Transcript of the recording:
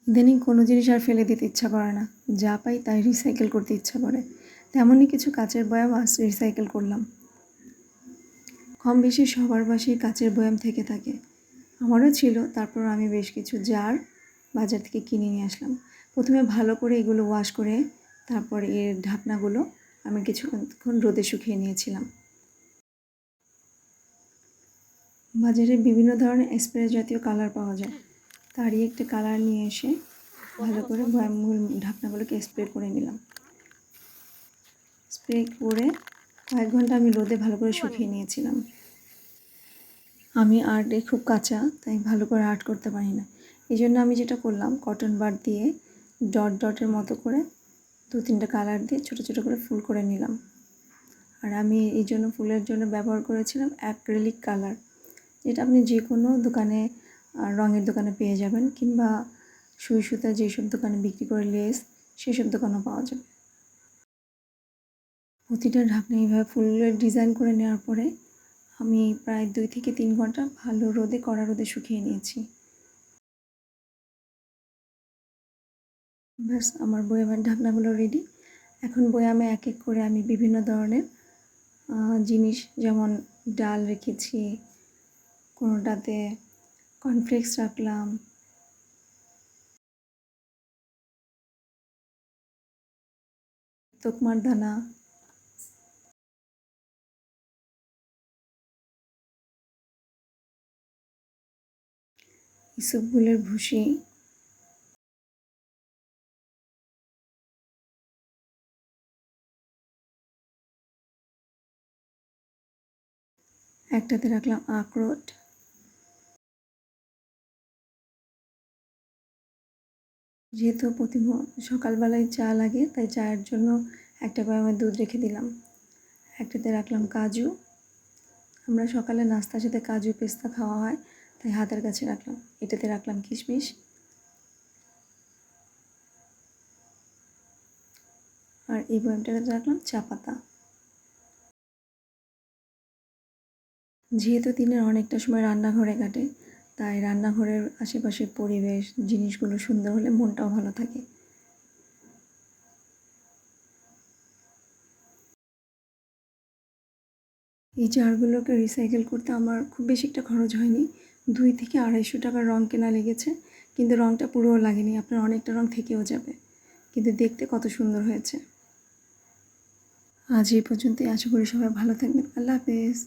ইদানিং কোনো জিনিস আর ফেলে দিতে ইচ্ছা করে না, যা পাই তাই রিসাইকেল করতে ইচ্ছা করে। তেমনই কিছু কাচের বয়াম আজ রিসাইকেল করলাম। কম বেশি সবার বাসায় কাচের বয়াম থেকে থাকে, আমারও ছিল। তারপর আমি বেশ কিছু জার বাজার থেকে কিনে নিয়ে আসলাম। প্রথমে ভালো করে এগুলো ওয়াশ করে তারপর এর ঢাকনাগুলো আমি কিছুক্ষণ রোদে শুকিয়ে নিয়েছিলাম। বাজারে বিভিন্ন ধরনের স্প্রে জাতীয় কালার পাওয়া যায়, তারই একটা কালার নিয়ে এসে ভালো করে বয়ামগুলো ঢাকনাগুলোকে স্প্রে করে নিলাম। স্প্রে করে কয়েক ঘন্টা আমি রোদে ভালো করে শুকিয়ে নিয়েছিলাম। আমি আর্টে খুব কাঁচা, তাই ভালো করে আর্ট করতে পারি না। এই জন্য আমি যেটা করলাম, কটন বাড দিয়ে ডট ডটের মতো করে 2-3টা কালার দিয়ে ছোটো ছোটো করে ফুল করে নিলাম। আর আমি এই জন্য ফুলের জন্য ব্যবহার করেছিলাম অ্যাক্রিলিক কালার, যেটা আপনি যে কোনো দোকানে রঙের দোকানে পেয়ে যাবেন, কিংবা সুই সুতা যেসব দোকানে বিক্রি করে লেস, সেসব দোকানেও পাওয়া যাবে। প্রতিটা ঢাকনা এইভাবে ফুলের ডিজাইন করে নেওয়ার পরে আমি প্রায় 2 থেকে 3 ঘন্টা ভালো রোদে, কড়া রোদে শুকিয়ে নিয়েছি। ব্যাস, আমার বয়ামের ঢাকনাগুলো রেডি। এখন বয়ামে এক এক করে আমি বিভিন্ন ধরনের জিনিস, যেমন ডাল রেখেছি, কোনোটাতে কর্নফ্লেক্স রাখলাম, তোকমার দানা, ইসবগুলের ভুসি, একটাতে রাখলাম আখরোট, যেহেতু সকালবেলায় চা লাগে, তাই চায়ের জন্য একটা বয়ামে দুধ রেখে দিলাম। একটাতে রাখলাম কাজু, আমরা সকালে নাস্তার সাথে কাজু পেস্তা খাওয়া হয়, তাই হাতের কাছে রাখলাম। এটাতে রাখলাম কিশমিশ, আর এই বয়ামটাতে রাখলাম চা পাতা। যেহেতু দিনের অনেকটা সময় রান্নাঘরে কাটে, তাই রান্নাঘরের আশেপাশের পরিবেশ, জিনিসগুলো সুন্দর হলে মনটাও ভালো থাকে। এই জারগুলোকে রিসাইকেল করতে আমার খুব বেশি একটা খরচ হয়নি, 2 থেকে 250 টাকার রং কেনা লেগেছে। কিন্তু রংটা পুরোও লাগেনি, আপনার অনেকটা রং থেকেও যাবে, কিন্তু দেখতে কত সুন্দর হয়েছে। আজ এই পর্যন্তই, আশা করি সবাই ভালো থাকবেন। আল্লাহ হাফেজ।